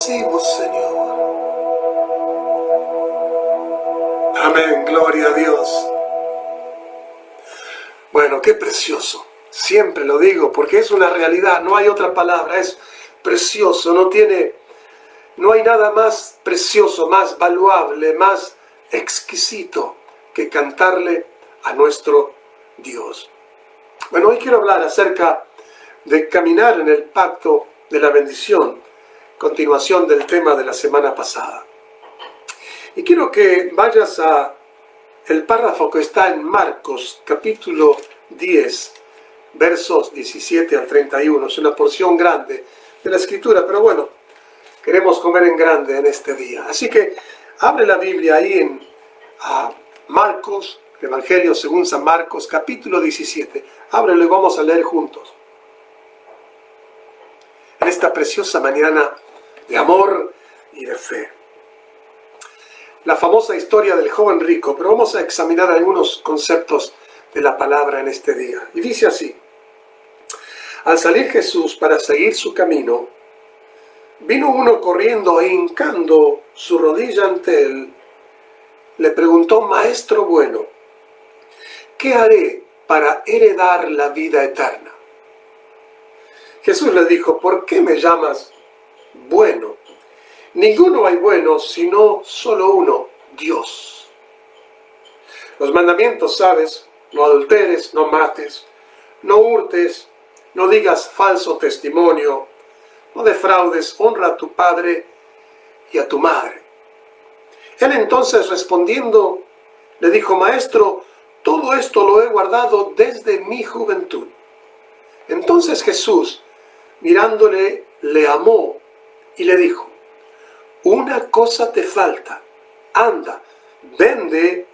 Bendecimos, Señor. Amén, gloria a Dios. Bueno, qué precioso. Siempre lo digo porque es una realidad, no hay otra palabra, es precioso, no hay nada más precioso, más valuable, más exquisito que cantarle a nuestro Dios. Bueno, hoy quiero hablar acerca de caminar en el pacto de la bendición, continuación del tema de la semana pasada. Y quiero que vayas a el párrafo que está en Marcos, capítulo 10, versos 17 al 31. Es una porción grande de la Escritura, pero bueno, queremos comer en grande en este día. Así que abre la Biblia ahí en Marcos, el Evangelio según San Marcos, capítulo 17. Ábrelo y vamos a leer juntos. En esta preciosa mañana de amor y de fe. La famosa historia del joven rico, pero vamos a examinar algunos conceptos de la palabra en este día. Y dice así: al salir Jesús para seguir su camino, vino uno corriendo e hincando su rodilla ante él, le preguntó: Maestro bueno, ¿qué haré para heredar la vida eterna? Jesús le dijo: ¿por qué me llamas bueno? Ninguno hay bueno, sino solo uno, Dios. Los mandamientos, ¿sabes? No adulteres, no mates, no hurtes, no digas falso testimonio, no defraudes, honra a tu padre y a tu madre. Él entonces respondiendo le dijo: Maestro, todo esto lo he guardado desde mi juventud. Entonces Jesús, mirándole, le amó y le dijo: una cosa te falta, anda, vende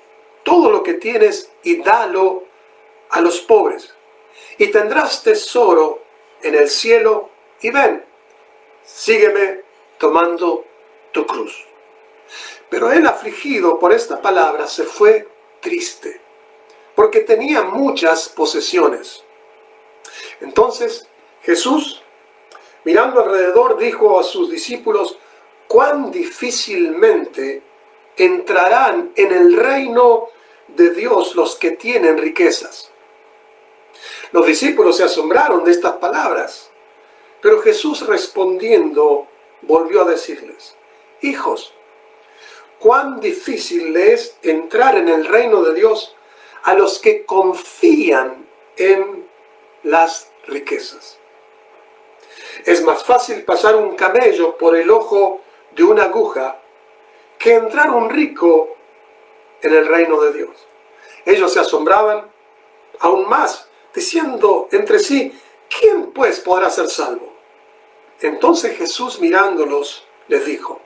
todo lo que tienes y dalo a los pobres, y tendrás tesoro en el cielo, y ven, sígueme tomando tu cruz. Pero él, afligido por esta palabra, se fue triste, porque tenía muchas posesiones. Entonces Jesús, mirando alrededor, dijo a sus discípulos: cuán difícilmente entrarán en el reino de Dios los que tienen riquezas. Los discípulos se asombraron de estas palabras, pero Jesús respondiendo volvió a decirles: hijos, cuán difícil es entrar en el reino de Dios a los que confían en las riquezas. Es más fácil pasar un camello por el ojo de una aguja que entrar un rico en el reino de Dios. Ellos se asombraban aún más, diciendo entre sí: ¿quién pues podrá ser salvo? Entonces Jesús, mirándolos, les dijo: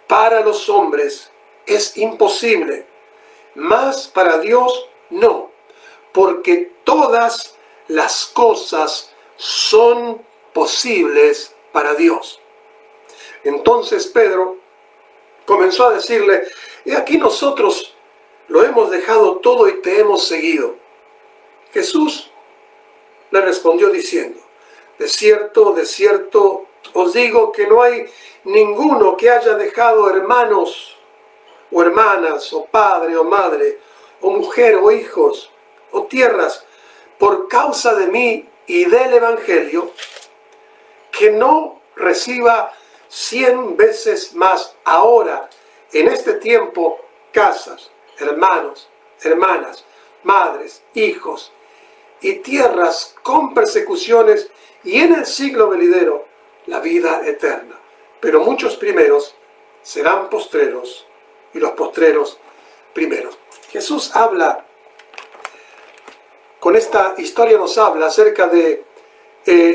para los hombres es imposible, mas para Dios no, porque todas las cosas son posibles para Dios. Entonces Pedro comenzó a decirle: he aquí nosotros lo hemos dejado todo y te hemos seguido. Jesús le respondió diciendo: de cierto os digo que no hay ninguno que haya dejado hermanos o hermanas, o padre o madre, o mujer o hijos, o tierras, por causa de mí y del Evangelio, que no reciba 100 veces más ahora, en este tiempo, casas, hermanos, hermanas, madres, hijos y tierras con persecuciones, y en el siglo venidero la vida eterna. Pero muchos primeros serán postreros, y los postreros primeros. Jesús habla, con esta historia nos habla acerca de,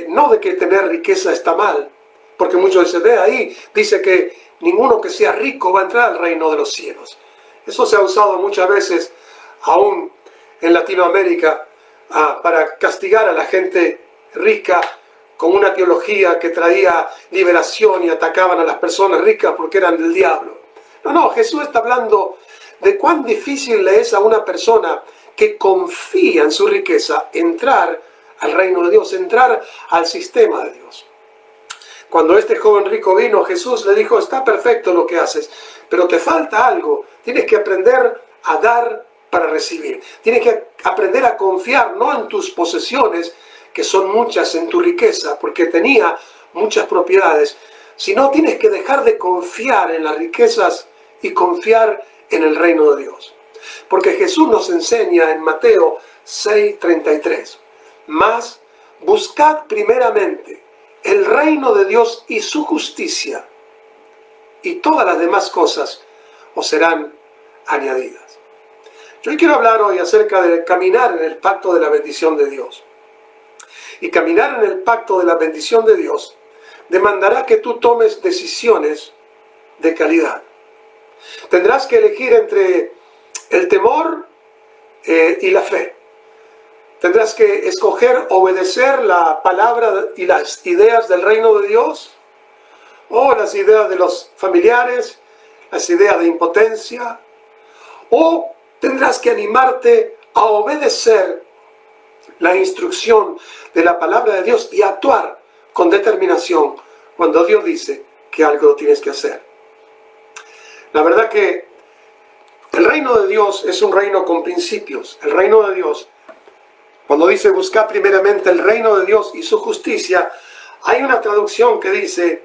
no de que tener riqueza está mal, porque muchos dicen: ve ahí, dice que ninguno que sea rico va a entrar al reino de los cielos. Eso se ha usado muchas veces, aún en Latinoamérica, para castigar a la gente rica, con una teología que traía liberación y atacaban a las personas ricas porque eran del diablo. No, Jesús está hablando de cuán difícil le es a una persona que confía en su riqueza entrar al reino de Dios, entrar al sistema de Dios. Cuando este joven rico vino, Jesús le dijo, está perfecto lo que haces, pero te falta algo. Tienes que aprender a dar para recibir. Tienes que aprender a confiar no en tus posesiones, que son muchas, en tu riqueza, porque tenía muchas propiedades, sino tienes que dejar de confiar en las riquezas y confiar en el reino de Dios. Porque Jesús nos enseña en Mateo 6:33, mas buscad primeramente el reino de Dios y su justicia, y todas las demás cosas os serán añadidas. Yo quiero hablar hoy acerca de caminar en el pacto de la bendición de Dios. Y caminar en el pacto de la bendición de Dios demandará que tú tomes decisiones de calidad. Tendrás que elegir entre el temor y la fe. Tendrás que escoger obedecer la palabra y las ideas del reino de Dios, o las ideas de los familiares, las ideas de impotencia, o tendrás que animarte a obedecer la instrucción de la palabra de Dios y actuar con determinación cuando Dios dice que algo tienes que hacer. La verdad que el reino de Dios es un reino con principios. El reino de Dios, cuando dice buscar primeramente el reino de Dios y su justicia, hay una traducción que dice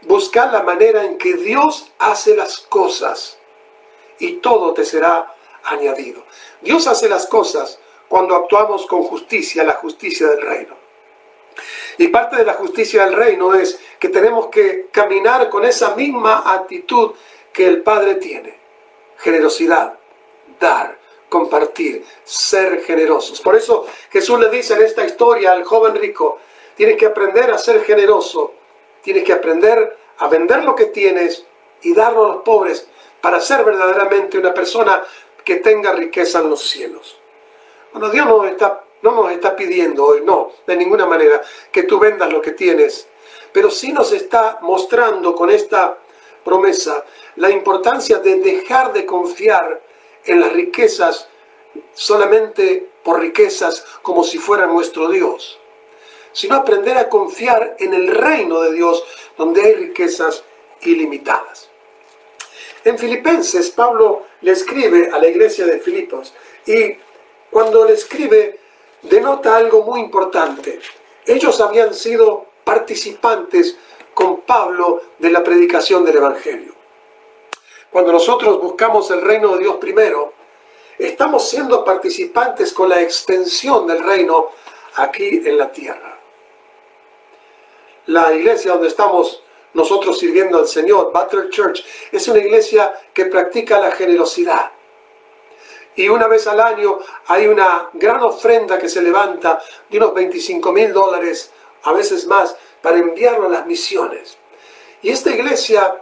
buscar la manera en que Dios hace las cosas y todo te será añadido. Dios hace las cosas cuando actuamos con justicia, la justicia del reino. Y parte de la justicia del reino es que tenemos que caminar con esa misma actitud que el Padre tiene. Generosidad, dar, compartir, ser generosos. Por eso Jesús le dice en esta historia al joven rico, tienes que aprender a ser generoso, tienes que aprender a vender lo que tienes y darlo a los pobres para ser verdaderamente una persona que tenga riqueza en los cielos. Bueno, Dios no nos está pidiendo hoy, no, de ninguna manera, que tú vendas lo que tienes, pero sí nos está mostrando con esta promesa la importancia de dejar de confiar en las riquezas solamente por riquezas como si fuera nuestro Dios, sino aprender a confiar en el reino de Dios donde hay riquezas ilimitadas. En Filipenses, Pablo le escribe a la iglesia de Filipos y cuando le escribe denota algo muy importante. Ellos habían sido participantes con Pablo de la predicación del Evangelio. Cuando nosotros buscamos el reino de Dios primero, estamos siendo participantes con la extensión del reino aquí en la tierra. La iglesia donde estamos nosotros sirviendo al Señor, Butler Church, es una iglesia que practica la generosidad. Y una vez al año hay una gran ofrenda que se levanta de unos $25,000, a veces más, para enviarlo a las misiones. Y esta iglesia,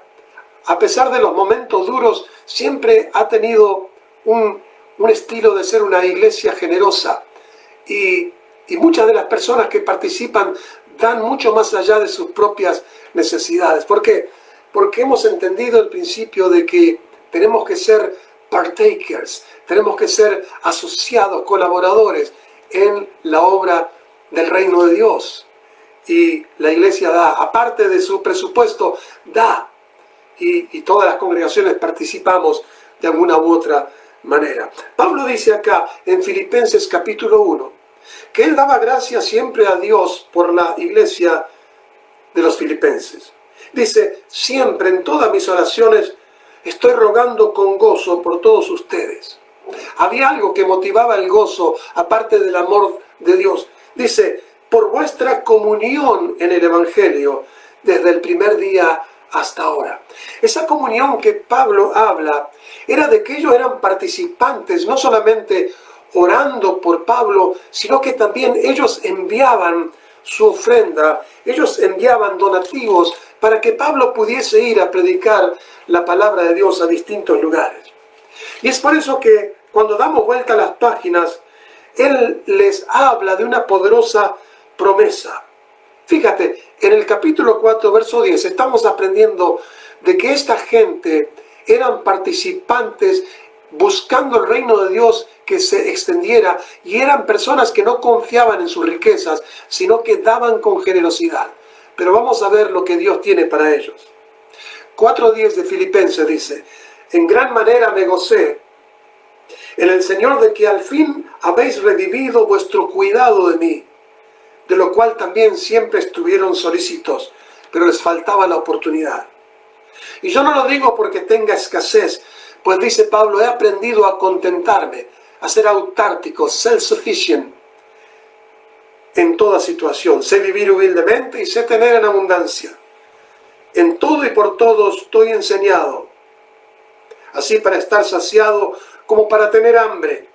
a pesar de los momentos duros, siempre ha tenido un estilo de ser una iglesia generosa. Y muchas de las personas que participan dan mucho más allá de sus propias necesidades. ¿Por qué? Porque hemos entendido el principio de que tenemos que ser partakers, tenemos que ser asociados, colaboradores en la obra del reino de Dios. Y la iglesia da, aparte de su presupuesto, da. Y todas las congregaciones participamos de alguna u otra manera. Pablo dice acá en Filipenses capítulo 1, que él daba gracias siempre a Dios por la iglesia de los filipenses. Dice, siempre en todas mis oraciones estoy rogando con gozo por todos ustedes. Había algo que motivaba el gozo, aparte del amor de Dios. Dice, por vuestra comunión en el Evangelio, desde el primer día hasta ahora. Esa comunión que Pablo habla, era de que ellos eran participantes, no solamente orando por Pablo, sino que también ellos enviaban su ofrenda, ellos enviaban donativos para que Pablo pudiese ir a predicar la palabra de Dios a distintos lugares. Y es por eso que cuando damos vuelta a las páginas, él les habla de una poderosa promesa. Fíjate, en el capítulo 4, verso 10, estamos aprendiendo de que esta gente eran participantes buscando el reino de Dios que se extendiera, y eran personas que no confiaban en sus riquezas, sino que daban con generosidad. Pero vamos a ver lo que Dios tiene para ellos. 4:10 de Filipenses dice: en gran manera me gocé en el Señor de que al fin habéis revivido vuestro cuidado de mí, de lo cual también siempre estuvieron solícitos, pero les faltaba la oportunidad. Y yo no lo digo porque tenga escasez, pues dice Pablo, he aprendido a contentarme, a ser autártico, self-sufficient en toda situación. Sé vivir humildemente y sé tener en abundancia. En todo y por todo estoy enseñado, así para estar saciado como para tener hambre,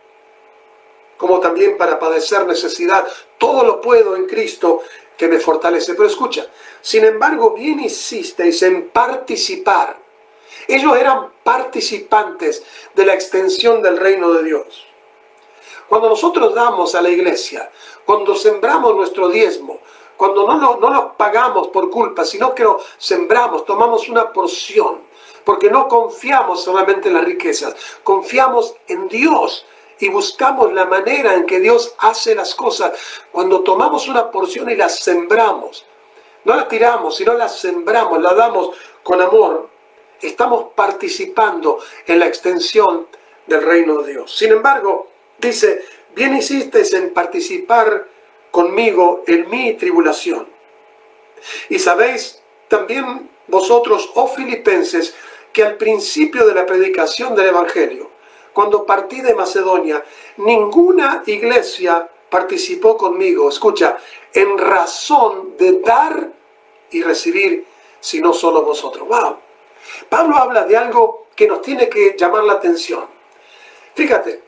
como también para padecer necesidad. Todo lo puedo en Cristo que me fortalece. Pero escucha, sin embargo, bien hicisteis en participar. Ellos eran participantes de la extensión del reino de Dios. Cuando nosotros damos a la iglesia, cuando sembramos nuestro diezmo, cuando no lo pagamos por culpa, sino que lo sembramos, tomamos una porción, porque no confiamos solamente en las riquezas, confiamos en Dios y buscamos la manera en que Dios hace las cosas. Cuando tomamos una porción y la sembramos, no la tiramos, sino la sembramos, la damos con amor, estamos participando en la extensión del reino de Dios. Sin embargo, dice, bien hicisteis en participar conmigo en mi tribulación. Y sabéis también vosotros, oh filipenses, que al principio de la predicación del Evangelio, cuando partí de Macedonia, ninguna iglesia participó conmigo, escucha, en razón de dar y recibir, sino solo vosotros. ¡Wow! Pablo habla de algo que nos tiene que llamar la atención. Fíjate,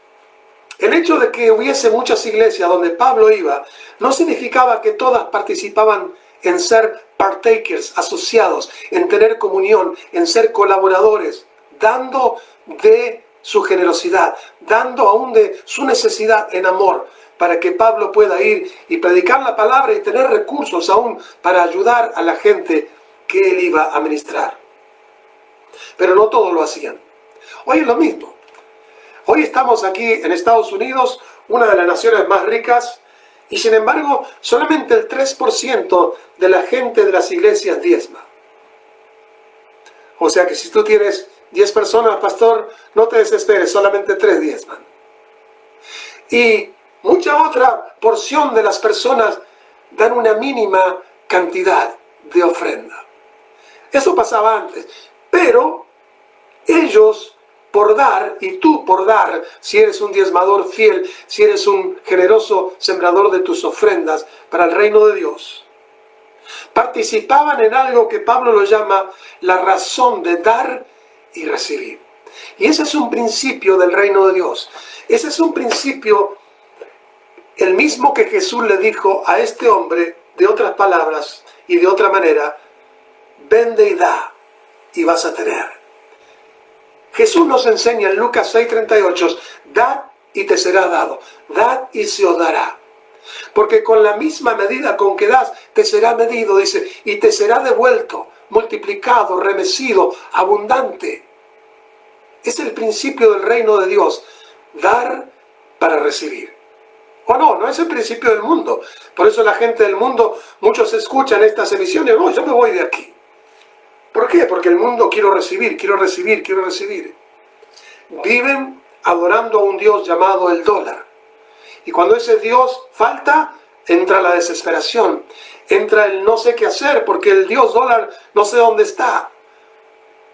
el hecho de que hubiese muchas iglesias donde Pablo iba, no significaba que todas participaban en ser partakers, asociados, en tener comunión, en ser colaboradores, dando de su generosidad, dando aún de su necesidad en amor, para que Pablo pueda ir y predicar la palabra y tener recursos aún para ayudar a la gente que él iba a ministrar. Pero no todos lo hacían. Hoy es lo mismo. Hoy estamos aquí en Estados Unidos, una de las naciones más ricas, y sin embargo, solamente el 3% de la gente de las iglesias diezma. O sea que si tú tienes 10 personas, pastor, no te desesperes, solamente 3 diezman. Y mucha otra porción de las personas dan una mínima cantidad de ofrenda. Eso pasaba antes, pero ellos por dar, y tú por dar, si eres un diezmador fiel, si eres un generoso sembrador de tus ofrendas para el reino de Dios, participaban en algo que Pablo lo llama la razón de dar y recibir. Y ese es un principio del reino de Dios. Ese es un principio, el mismo que Jesús le dijo a este hombre, de otras palabras y de otra manera: vende y da, y vas a tener. Jesús nos enseña en Lucas 6:38, dad y te será dado, dad y se os dará. Porque con la misma medida con que das, te será medido, dice, y te será devuelto, multiplicado, remecido, abundante. Es el principio del reino de Dios, dar para recibir. O no, no es el principio del mundo. Por eso la gente del mundo, muchos escuchan estas emisiones, no, yo me voy de aquí. ¿Por qué? Porque el mundo quiero recibir, quiero recibir, quiero recibir. Viven adorando a un Dios llamado el dólar. Y cuando ese Dios falta, entra la desesperación. Entra el no sé qué hacer, porque el Dios dólar no sé dónde está.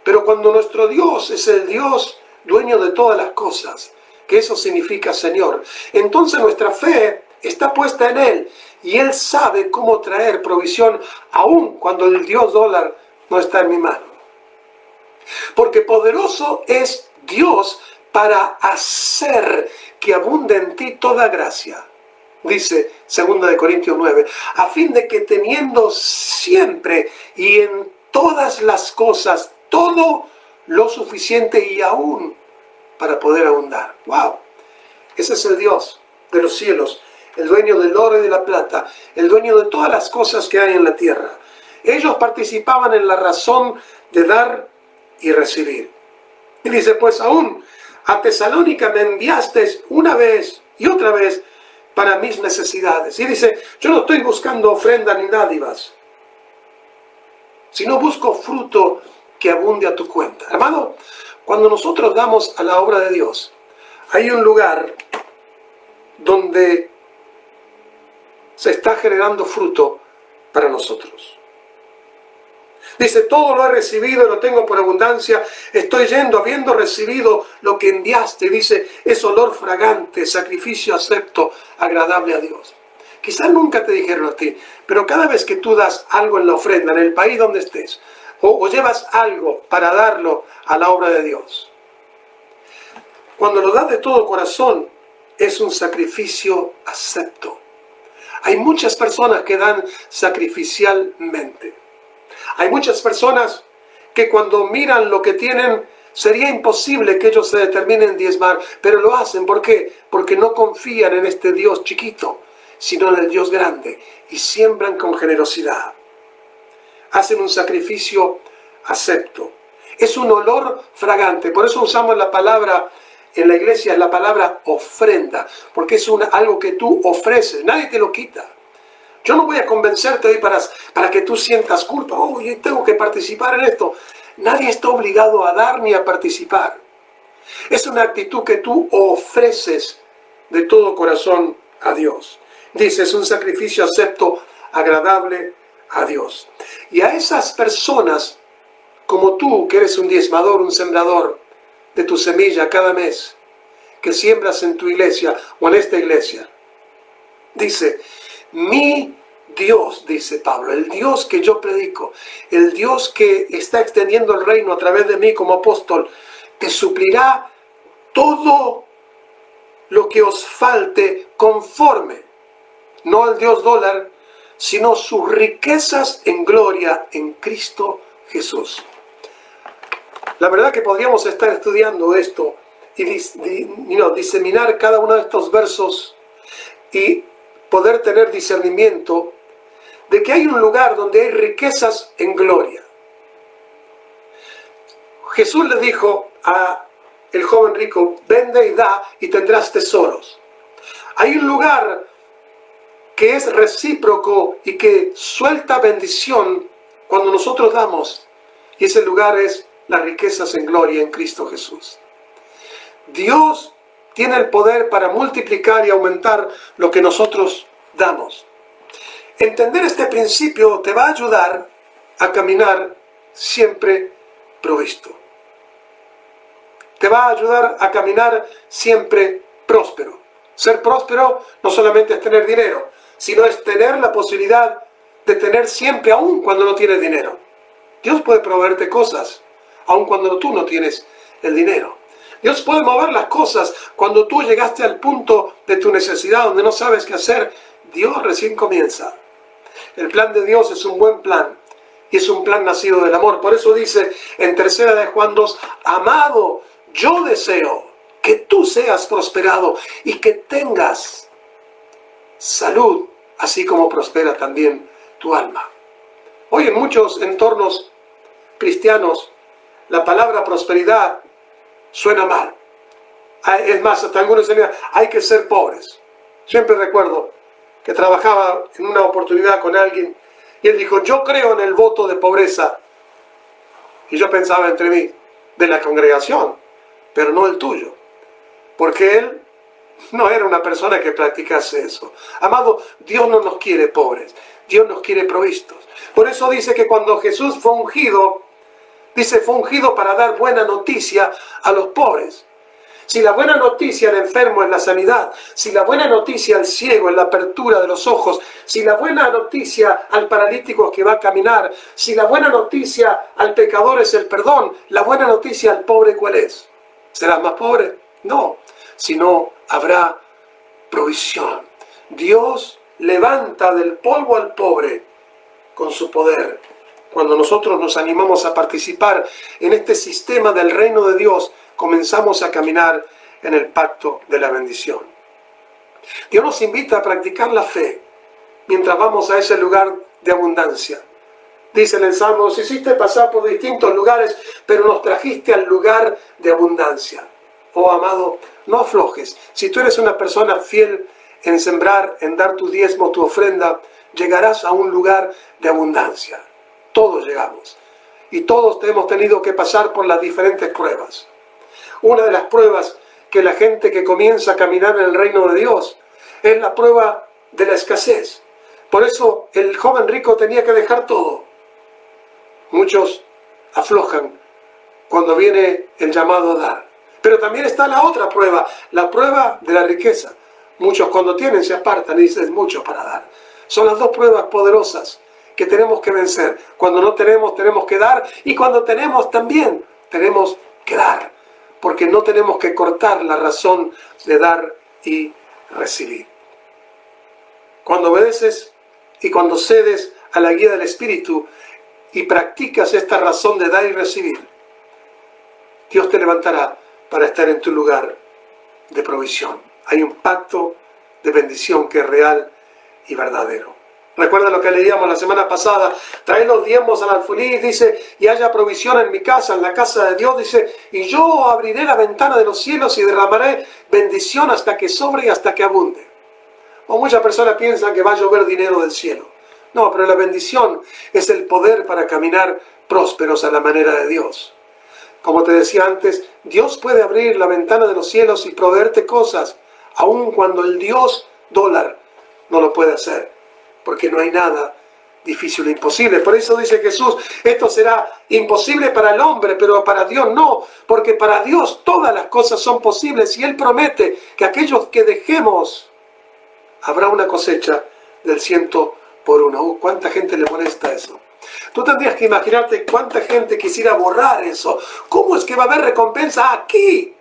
Pero cuando nuestro Dios es el Dios dueño de todas las cosas, que eso significa Señor, entonces nuestra fe está puesta en Él. Y Él sabe cómo traer provisión, aun cuando el Dios dólar no está en mi mano. Porque poderoso es Dios para hacer que abunde en ti toda gracia. Dice 2 Corintios 9, a fin de que teniendo siempre y en todas las cosas todo lo suficiente y aún para poder abundar. ¡Wow! Ese es el Dios de los cielos, el dueño del oro y de la plata, el dueño de todas las cosas que hay en la tierra. Ellos participaban en la razón de dar y recibir. Y dice, pues aún a Tesalónica me enviaste una vez y otra vez para mis necesidades. Y dice, yo no estoy buscando ofrendas ni dádivas, sino busco fruto que abunde a tu cuenta. Hermano, cuando nosotros damos a la obra de Dios, hay un lugar donde se está generando fruto para nosotros. Dice, todo lo he recibido y lo tengo por abundancia. Estoy yendo, habiendo recibido lo que enviaste. Dice, es olor fragante, sacrificio acepto, agradable a Dios. Quizás nunca te dijeron a ti, pero cada vez que tú das algo en la ofrenda, en el país donde estés, o llevas algo para darlo a la obra de Dios, cuando lo das de todo corazón, es un sacrificio acepto. Hay muchas personas que dan sacrificialmente. Hay muchas personas que cuando miran lo que tienen, sería imposible que ellos se determinen diezmar, pero lo hacen. ¿Por qué? Porque no confían en este Dios chiquito, sino en el Dios grande, y siembran con generosidad. Hacen un sacrificio acepto. Es un olor fragante, por eso usamos la palabra en la iglesia, la palabra ofrenda, porque es algo que tú ofreces, nadie te lo quita. Yo no voy a convencerte hoy para que tú sientas culpa. Oh, yo tengo que participar en esto. Nadie está obligado a dar ni a participar. Es una actitud que tú ofreces de todo corazón a Dios. Dice, es un sacrificio acepto, agradable a Dios. Y a esas personas, como tú, que eres un diezmador, un sembrador de tu semilla cada mes, que siembras en tu iglesia o en esta iglesia, dice, mi Dios, dice Pablo, el Dios que yo predico, el Dios que está extendiendo el reino a través de mí como apóstol, te suplirá todo lo que os falte conforme, no al Dios dólar, sino sus riquezas en gloria en Cristo Jesús. La verdad que podríamos estar estudiando esto y diseminar cada uno de estos versos y poder tener discernimiento de que hay un lugar donde hay riquezas en gloria. Jesús le dijo a el joven rico, vende y da y tendrás tesoros. Hay un lugar que es recíproco y que suelta bendición cuando nosotros damos, y ese lugar es las riquezas en gloria en Cristo Jesús. Dios tiene el poder para multiplicar y aumentar lo que nosotros damos. Entender este principio te va a ayudar a caminar siempre provisto. Te va a ayudar a caminar siempre próspero. Ser próspero no solamente es tener dinero, sino es tener la posibilidad de tener siempre, aun cuando no tienes dinero. Dios puede proveerte cosas, aun cuando tú no tienes el dinero. Dios puede mover las cosas cuando tú llegaste al punto de tu necesidad, donde no sabes qué hacer. Dios recién comienza. El plan de Dios es un buen plan, y es un plan nacido del amor. Por eso dice en 3 de Juan 2, amado, yo deseo que tú seas prosperado y que tengas salud, así como prospera también tu alma. Hoy en muchos entornos cristianos, la palabra prosperidad suena mal. Es más, hasta algunos dicen, hay que ser pobres. Siempre recuerdo que trabajaba en una oportunidad con alguien y él dijo, yo creo en el voto de pobreza. Y yo pensaba entre mí, de la congregación, pero no el tuyo. Porque él no era una persona que practicase eso. Amado, Dios no nos quiere pobres, Dios nos quiere provistos. Por eso dice que cuando Jesús fue ungido, dice, fue ungido para dar buena noticia a los pobres. Si la buena noticia al enfermo es la sanidad, si la buena noticia al ciego es la apertura de los ojos, si la buena noticia al paralítico que va a caminar, si la buena noticia al pecador es el perdón, la buena noticia al pobre, ¿cuál es? ¿Serás más pobre? No, sino habrá provisión. Dios levanta del polvo al pobre con su poder. Cuando nosotros nos animamos a participar en este sistema del reino de Dios, comenzamos a caminar en el pacto de la bendición. Dios nos invita a practicar la fe mientras vamos a ese lugar de abundancia. Dice en el Salmo, nos hiciste pasar por distintos lugares, pero nos trajiste al lugar de abundancia. Oh amado, no aflojes. Si tú eres una persona fiel en sembrar, en dar tu diezmo, tu ofrenda, llegarás a un lugar de abundancia. Todos llegamos. Y todos hemos tenido que pasar por las diferentes pruebas. Una de las pruebas que la gente que comienza a caminar en el reino de Dios es la prueba de la escasez. Por eso el joven rico tenía que dejar todo. Muchos aflojan cuando viene el llamado a dar. Pero también está la otra prueba, la prueba de la riqueza. Muchos cuando tienen se apartan y dicen mucho para dar. Son las dos pruebas poderosas que tenemos que vencer. Cuando no tenemos, tenemos que dar, y cuando tenemos también tenemos que dar, porque no tenemos que cortar la razón de dar y recibir. Cuando obedeces y cuando cedes a la guía del Espíritu y practicas esta razón de dar y recibir, Dios te levantará para estar en tu lugar de provisión. Hay un pacto de bendición que es real y verdadero. Recuerda lo que leíamos la semana pasada: trae los diezmos al alfolí, dice, y haya provisión en mi casa, en la casa de Dios, dice, y yo abriré la ventana de los cielos y derramaré bendición hasta que sobre y hasta que abunde. O muchas personas piensan que va a llover dinero del cielo. No, pero la bendición es el poder para caminar prósperos a la manera de Dios. Como te decía antes, Dios puede abrir la ventana de los cielos y proveerte cosas, aun cuando el Dios dólar no lo puede hacer, porque no hay nada difícil e imposible. Por eso dice Jesús, esto será imposible para el hombre, pero para Dios no, porque para Dios todas las cosas son posibles, y Él promete que aquellos que dejemos, habrá una cosecha del 100 por 1. ¿Cuánta gente le molesta eso? Tú tendrías que imaginarte cuánta gente quisiera borrar eso. ¿Cómo es que va a haber recompensa aquí?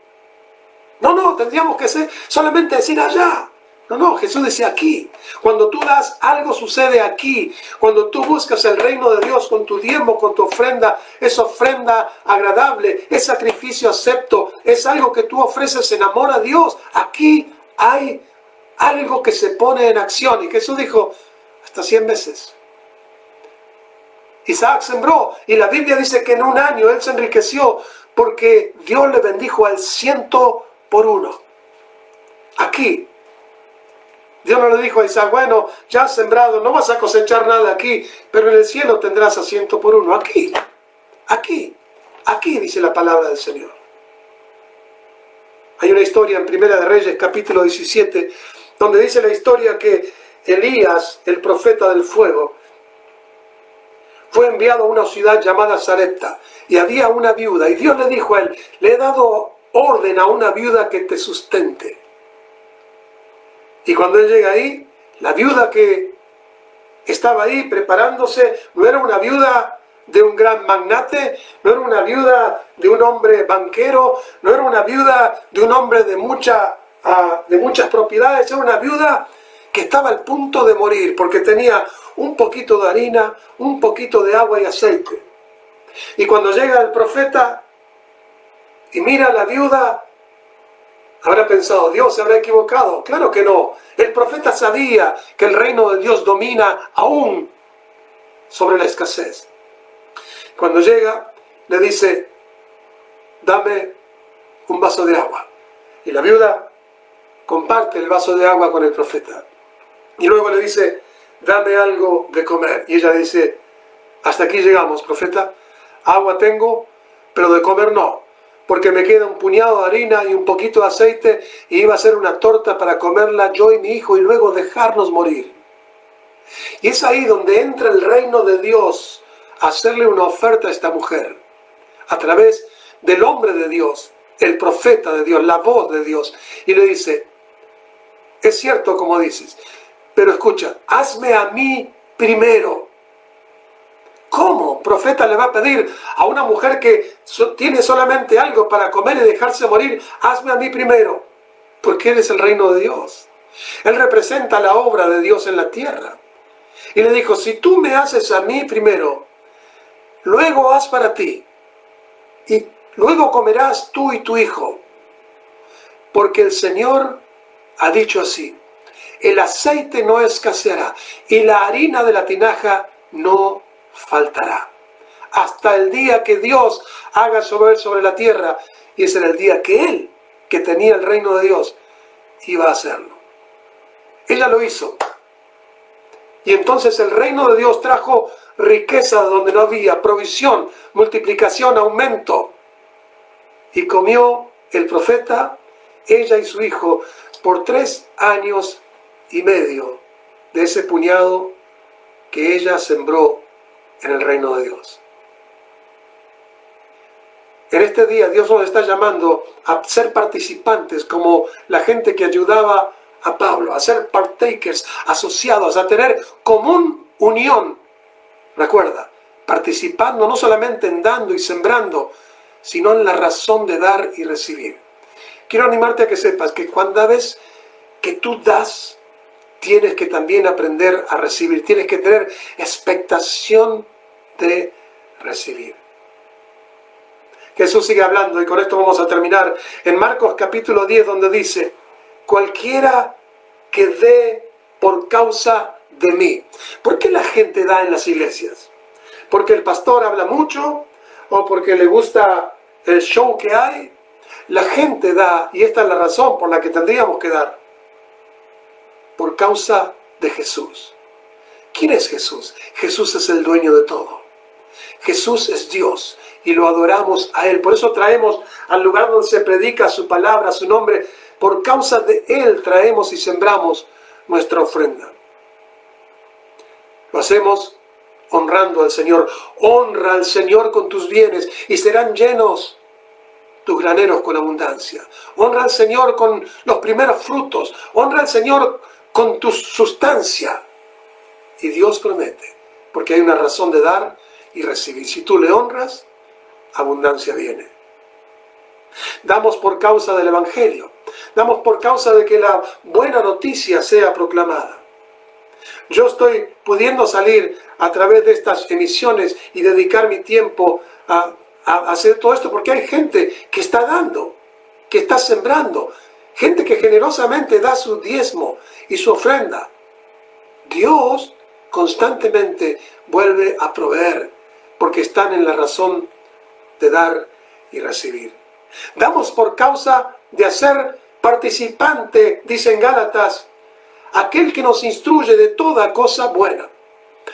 No, tendríamos que solamente decir allá. No, Jesús dice aquí. Cuando tú das, algo sucede aquí. Cuando tú buscas el reino de Dios con tu diezmo, con tu ofrenda, es ofrenda agradable, es sacrificio acepto, es algo que tú ofreces en amor a Dios. Aquí hay algo que se pone en acción. Y Jesús dijo, hasta 100 veces. Isaac sembró, y la Biblia dice que en un año él se enriqueció porque Dios le bendijo al 100 por 1. Aquí. Dios no le dijo a Isaac, bueno, ya has sembrado, no vas a cosechar nada aquí, pero en el cielo tendrás a 100 por 1. Aquí dice la palabra del Señor. Hay una historia en Primera de Reyes, capítulo 17, donde dice la historia que Elías, el profeta del fuego, fue enviado a una ciudad llamada Sarepta, y había una viuda, y Dios le dijo a él, le he dado orden a una viuda que te sustente. Y cuando él llega ahí, la viuda que estaba ahí preparándose no era una viuda de un gran magnate, no era una viuda de un hombre banquero, no era una viuda de un hombre de muchas propiedades, era una viuda que estaba al punto de morir porque tenía un poquito de harina, un poquito de agua y aceite. Y cuando llega el profeta y mira a la viuda, habrá pensado, Dios se habrá equivocado. Claro que no. El profeta sabía que el reino de Dios domina aún sobre la escasez. Cuando llega, le dice, dame un vaso de agua. Y la viuda comparte el vaso de agua con el profeta. Y luego le dice, dame algo de comer. Y ella dice, hasta aquí llegamos, profeta. Agua tengo, pero de comer no. Porque me queda un puñado de harina y un poquito de aceite, y iba a hacer una torta para comerla yo y mi hijo y luego dejarnos morir. Y es ahí donde entra el reino de Dios a hacerle una oferta a esta mujer, a través del hombre de Dios, el profeta de Dios, la voz de Dios. Y le dice, es cierto como dices, pero escucha, hazme a mí primero. ¿Cómo? Profeta le va a pedir a una mujer que tiene solamente algo para comer y dejarse morir, hazme a mí primero, porque Él es el reino de Dios. Él representa la obra de Dios en la tierra. Y le dijo, si tú me haces a mí primero, luego haz para ti, y luego comerás tú y tu hijo, porque el Señor ha dicho así, el aceite no escaseará, y la harina de la tinaja no faltará, hasta el día que Dios haga llover sobre la tierra, y ese era el día que Él, que tenía el reino de Dios, iba a hacerlo. Ella lo hizo. Y entonces el reino de Dios trajo riqueza donde no había, provisión, multiplicación, aumento. Y comió el profeta, ella y su hijo, por 3 años y medio de ese puñado que ella sembró en el reino de Dios. En este día Dios nos está llamando a ser participantes como la gente que ayudaba a Pablo, a ser partakers, asociados, a tener común unión. Recuerda, participando no solamente en dando y sembrando, sino en la razón de dar y recibir. Quiero animarte a que sepas que cuando ves que tú das, tienes que también aprender a recibir, tienes que tener expectación de recibir. Jesús sigue hablando y con esto vamos a terminar en Marcos capítulo 10, donde dice: cualquiera que dé por causa de mí. ¿Por qué la gente da en las iglesias? ¿Porque el pastor habla mucho? ¿O porque le gusta el show que hay? La gente da, y esta es la razón por la que tendríamos que dar, por causa de Jesús. ¿Quién es Jesús? Jesús es el dueño de todo. Jesús es Dios y lo adoramos a Él. Por eso traemos al lugar donde se predica su palabra, su nombre. Por causa de Él traemos y sembramos nuestra ofrenda. Lo hacemos honrando al Señor. Honra al Señor con tus bienes y serán llenos tus graneros con abundancia. Honra al Señor con los primeros frutos. Honra al Señor con tu sustancia. Y Dios promete, porque hay una razón de dar y recibir. Si tú le honras, abundancia viene. Damos por causa del Evangelio. Damos por causa de que la buena noticia sea proclamada. Yo estoy pudiendo salir a través de estas emisiones y dedicar mi tiempo a hacer todo esto porque hay gente que está dando, que está sembrando, gente que generosamente da su diezmo y su ofrenda. Dios constantemente vuelve a proveer porque están en la razón de dar y recibir. Damos por causa de hacer participante, dice en Gálatas, aquel que nos instruye de toda cosa buena.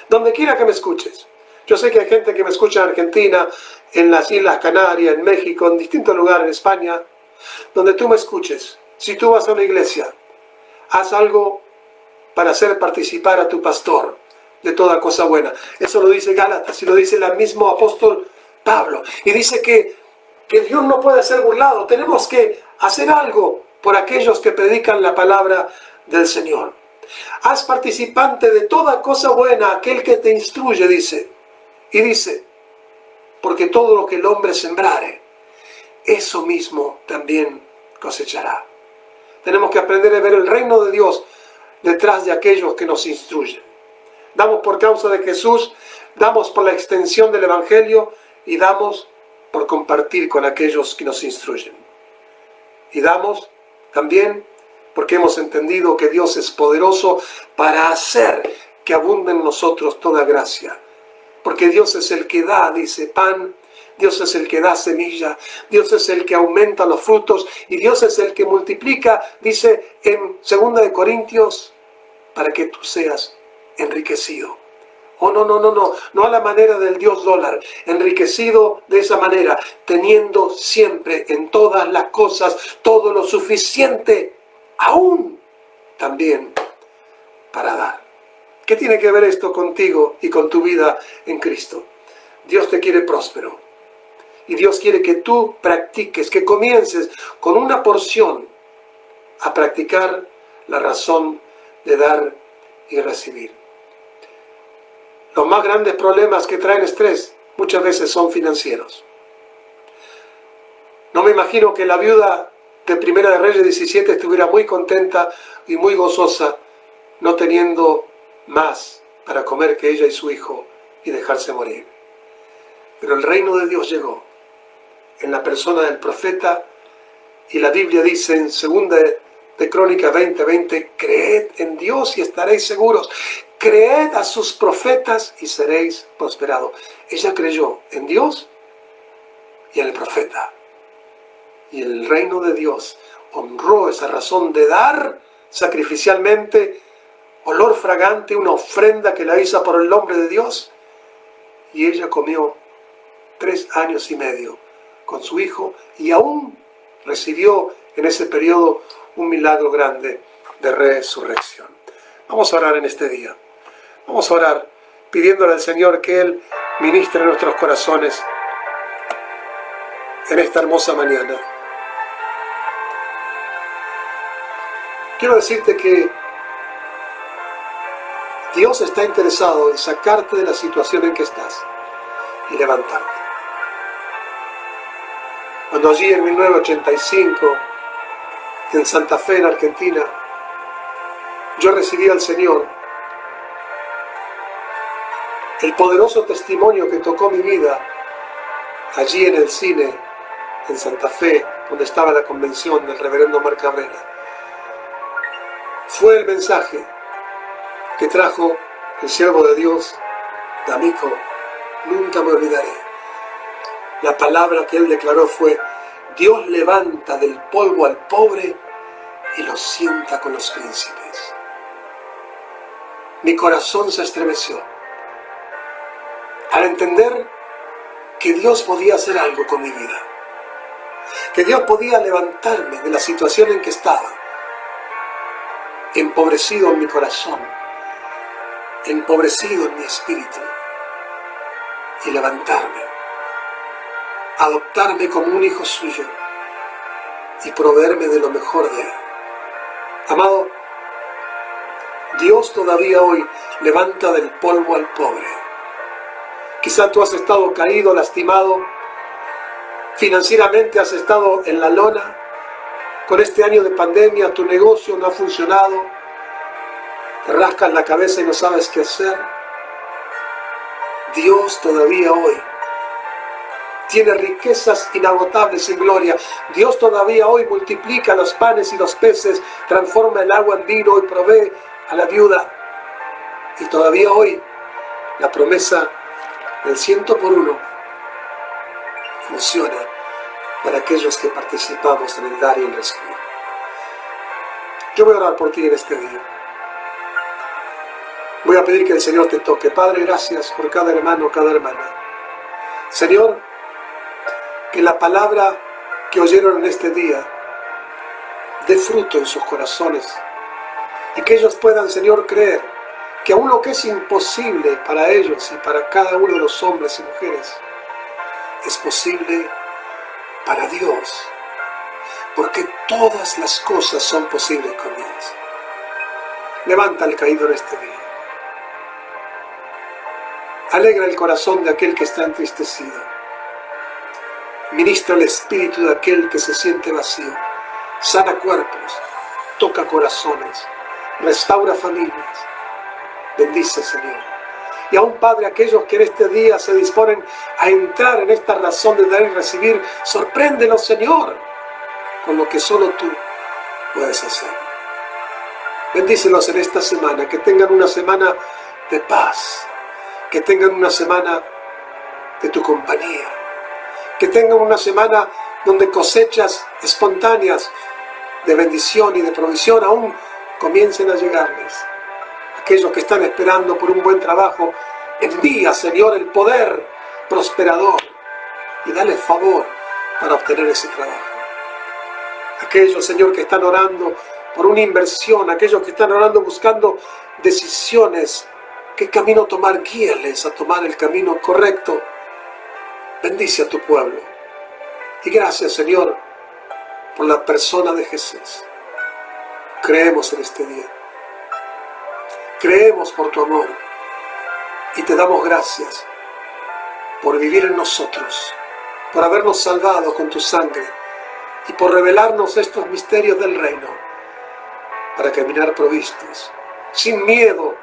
Donde quiera que me escuches. Yo sé que hay gente que me escucha en Argentina, en las Islas Canarias, en México, en distintos lugares, en España. Donde tú me escuches. Si tú vas a una iglesia, haz algo para hacer participar a tu pastor de toda cosa buena. Eso lo dice Gálatas y lo dice el mismo apóstol Pablo. Y dice que Dios no puede ser burlado. Tenemos que hacer algo por aquellos que predican la palabra del Señor. Haz participante de toda cosa buena aquel que te instruye, dice. Y dice, porque todo lo que el hombre sembrare, eso mismo también cosechará. Tenemos que aprender a ver el reino de Dios detrás de aquellos que nos instruyen. Damos por causa de Jesús, damos por la extensión del Evangelio y damos por compartir con aquellos que nos instruyen. Y damos también porque hemos entendido que Dios es poderoso para hacer que abunde en nosotros toda gracia. Porque Dios es el que da, dice, pan, Dios es el que da semilla, Dios es el que aumenta los frutos y Dios es el que multiplica, dice en 2 Corintios, para que tú seas enriquecido. Oh, no a la manera del Dios dólar, enriquecido de esa manera, teniendo siempre en todas las cosas todo lo suficiente, aún también para dar. ¿Qué tiene que ver esto contigo y con tu vida en Cristo? Dios te quiere próspero. Y Dios quiere que tú practiques, que comiences con una porción a practicar la razón de dar y recibir. Los más grandes problemas que traen estrés muchas veces son financieros. No me imagino que la viuda de Primera de Reyes 17 estuviera muy contenta y muy gozosa, no teniendo más para comer que ella y su hijo y dejarse morir. Pero el reino de Dios llegó en la persona del profeta y la Biblia dice en 2 de Crónicas 20:20, creed en Dios y estaréis seguros. Creed a sus profetas y seréis prosperados. Ella creyó en Dios y en el profeta. Y el reino de Dios honró esa razón de dar sacrificialmente olor fragante, una ofrenda que la hizo por el nombre de Dios. y ella comió 3 años y medio con su hijo y aún recibió en ese periodo un milagro grande de resurrección. Vamos a orar en este día. Vamos a orar pidiéndole al Señor que Él ministre en nuestros corazones en esta hermosa mañana. Quiero decirte que Dios está interesado en sacarte de la situación en que estás y levantarte. Cuando allí en 1985, en Santa Fe, en Argentina, yo recibí al Señor, el poderoso testimonio que tocó mi vida allí en el cine, en Santa Fe, donde estaba la convención del reverendo Omar Cabrera, fue el mensaje que trajo el siervo de Dios, D'Amico. Nunca me olvidaré. La palabra que él declaró fue: Dios levanta del polvo al pobre y lo sienta con los príncipes. Mi corazón se estremeció al entender que Dios podía hacer algo con mi vida, que Dios podía levantarme de la situación en que estaba, empobrecido en mi corazón, empobrecido en mi espíritu, y levantarme, adoptarme como un hijo suyo y proveerme de lo mejor de él. Amado, Dios todavía hoy levanta del polvo al pobre. Quizá tú has estado caído, lastimado, financieramente has estado en la lona. Con este año de pandemia tu negocio no ha funcionado, te rascas la cabeza y no sabes qué hacer. Dios todavía hoy tiene riquezas inagotables en gloria. Dios todavía hoy multiplica los panes y los peces, transforma el agua en vino y provee a la viuda. Y todavía hoy la promesa del 100 por 1 funciona para aquellos que participamos en el dar y el recibir. Yo voy a orar por ti en este día. Voy a pedir que el Señor te toque. Padre, gracias por cada hermano, cada hermana. Señor, que la palabra que oyeron en este día dé fruto en sus corazones y que ellos puedan, Señor, creer que aún lo que es imposible para ellos y para cada uno de los hombres y mujeres es posible para Dios, porque todas las cosas son posibles con Dios. Levanta al caído en este día. Alegra el corazón de aquel que está entristecido. Ministra el espíritu de aquel que se siente vacío. Sana cuerpos, toca corazones, restaura familias. Bendice, Señor. Y aún, Padre, aquellos que en este día se disponen a entrar en esta razón de dar y recibir, sorpréndelos, Señor, con lo que solo tú puedes hacer. Bendícelos en esta semana, que tengan una semana de paz, que tengan una semana de tu compañía, que tengan una semana donde cosechas espontáneas de bendición y de provisión aún comiencen a llegarles. Aquellos que están esperando por un buen trabajo, envía, Señor, el poder prosperador y dale favor para obtener ese trabajo. Aquellos, Señor, que están orando por una inversión, aquellos que están orando buscando decisiones, qué camino tomar, guíales a tomar el camino correcto. Bendice a tu pueblo. Y gracias, Señor, por la persona de Jesús. Creemos en este día. Creemos por tu amor. Y te damos gracias por vivir en nosotros, por habernos salvado con tu sangre y por revelarnos estos misterios del reino para caminar provistos, sin miedo,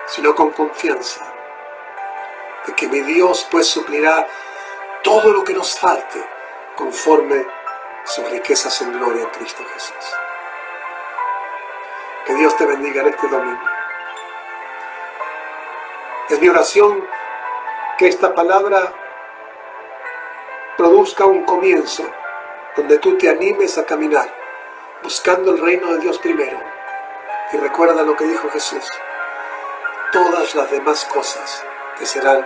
sino con confianza de que mi Dios pues suplirá todo lo que nos falte conforme sus riquezas en gloria en Cristo Jesús. Que Dios te bendiga en este domingo. Es mi oración que esta palabra produzca un comienzo donde tú te animes a caminar buscando el reino de Dios primero. Y recuerda lo que dijo Jesús: todas las demás cosas te serán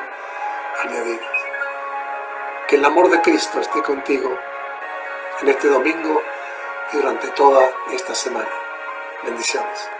añadidas. Que el amor de Cristo esté contigo en este domingo y durante toda esta semana. Bendiciones.